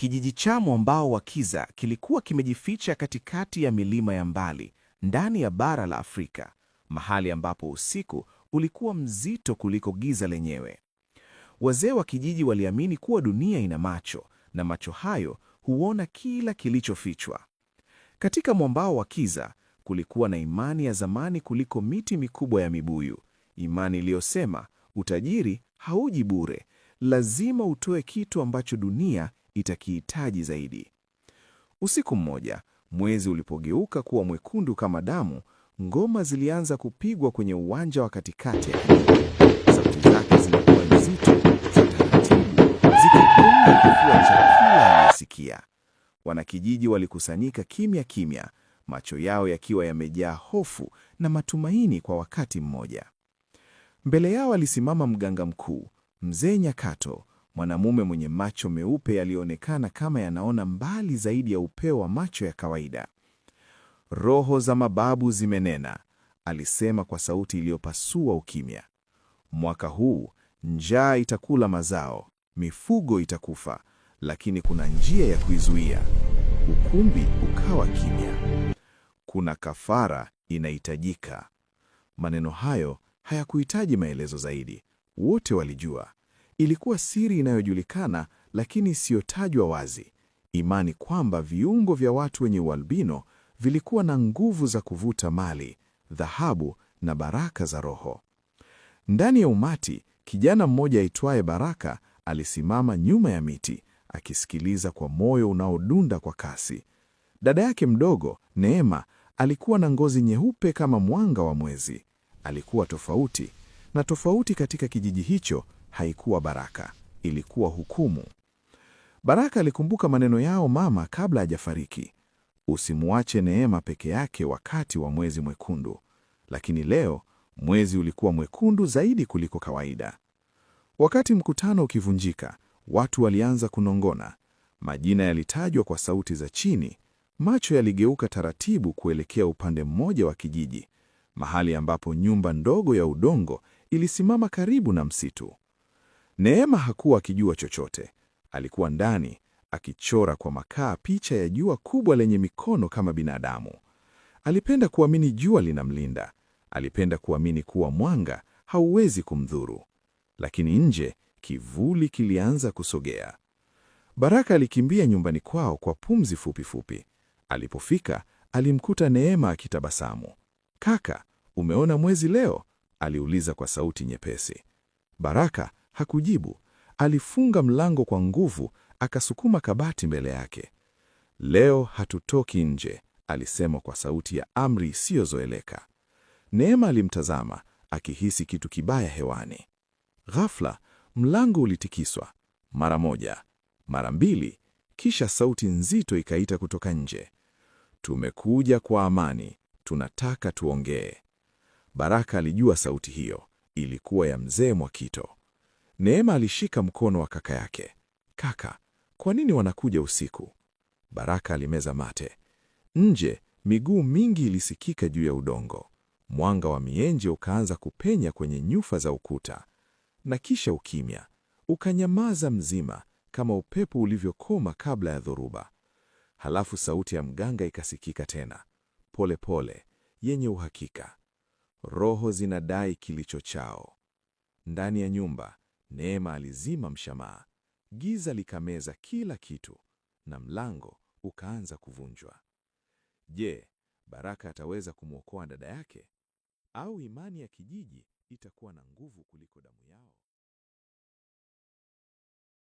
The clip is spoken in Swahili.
Kijiji cha Mwambao wa Kiza kilikuwa kimejificha katikati ya milima ya mbali, ndani ya bara la Afrika, mahali ambapo usiku ulikuwa mzito kuliko giza lenyewe. Wazee wa kijiji waliamini kuwa dunia ina macho, na macho hayo huona kila kilichofichwa. Katika Mwambao wa Kiza kulikuwa na imani ya zamani kuliko miti mikubwa ya mibuyu, imani iliyosema utajiri hauji bure, lazima utoe kitu ambacho dunia itakihitaji zaidi. Usiku mmoja, mwezi ulipogeuka kuwa mwekundu kama damu, ngoma zilianza kupigwa kwenye uwanja wa katikati ya kijiji. Sauti zake zilikuwa nzito, za taratibu, zikigonga kifua cha kila aliyesikia. Wanakijiji walikusanyika kimya kimya, macho yao yakiwa yamejaa hofu na matumaini kwa wakati mmoja. Mbele yao alisimama mganga mkuu, Mzee Nyakato, mwanamume mwenye macho meupe yaliyoonekana kama yanaona mbali zaidi ya upeo wa macho ya kawaida. Roho za mababu zimenena, alisema kwa sauti iliyopasua ukimya. Mwaka huu njaa itakula mazao, mifugo itakufa, lakini kuna njia ya kuizuia. Ukumbi ukawa kimya. Kuna kafara inahitajika. Maneno hayo hayakuhitaji maelezo zaidi. Wote walijua. Ilikuwa siri inayojulikana lakini isiyotajwa wazi. Imani kwamba viungo vya watu wenye ualbino vilikuwa na nguvu za kuvuta mali, dhahabu na baraka za roho. Ndani ya umati, kijana mmoja aitwaye Baraka alisimama nyuma ya miti, akisikiliza kwa moyo unaodunda kwa kasi. Dada yake mdogo, Neema, alikuwa na ngozi nyeupe kama mwanga wa mwezi. Alikuwa tofauti, na tofauti katika kijiji hicho haikuwa baraka, ilikuwa hukumu. Baraka alikumbuka maneno yao mama kabla hajafariki. Usimuache Neema peke yake wakati wa mwezi mwekundu. Lakini leo mwezi ulikuwa mwekundu zaidi kuliko kawaida. Wakati mkutano ukivunjika, watu walianza kunongona. Majina yalitajwa kwa sauti za chini. Macho yaligeuka taratibu kuelekea upande mmoja wa kijiji, mahali ambapo nyumba ndogo ya udongo ilisimama karibu na msitu. Neema hakuwa akijua chochote. Alikuwa ndani, akichora kwa makaa picha ya jua kubwa lenye mikono kama binadamu. Alipenda kuamini jua linamlinda. Alipenda kuamini kuwa mwanga hauwezi kumdhuru. Lakini nje, kivuli kilianza kusogea. Baraka alikimbia nyumbani kwao kwa pumzi fupi fupi. Alipofika, alimkuta Neema akitabasamu. "Kaka, umeona mwezi leo?" aliuliza kwa sauti nyepesi. Baraka hakujibu. Alifunga mlango kwa nguvu, akasukuma kabati mbele yake. "Leo hatutoki nje," alisema kwa sauti ya amri isiyozoeleka. Neema alimtazama, akihisi kitu kibaya hewani. Ghafla, mlango ulitikiswa. Mara moja, mara mbili, kisha sauti nzito ikaita kutoka nje. "Tumekuja kwa amani, tunataka tuongee." Baraka alijua sauti hiyo, ilikuwa ya Mzee Mwakito. Neema alishika mkono wa kaka yake. "Kaka, kwa nini wanakuja usiku?" Baraka alimeza mate. Nje, miguu mingi ilisikika juu ya udongo. Mwanga wa mienje ukaanza kupenya kwenye nyufa za ukuta. Na kisha ukimya, ukanyamaza mzima, kama upepo ulivyokoma kabla ya dhoruba. Halafu sauti ya mganga ikasikika tena, pole pole, yenye uhakika. "Roho zinadai kilicho chao." Ndani ya nyumba, Neema alizima mshamaa. Giza likameza kila kitu, na mlango ukaanza kuvunjwa. Je, Baraka ataweza kumwokoa dada yake? Au imani ya kijiji itakuwa na nguvu kuliko damu yao?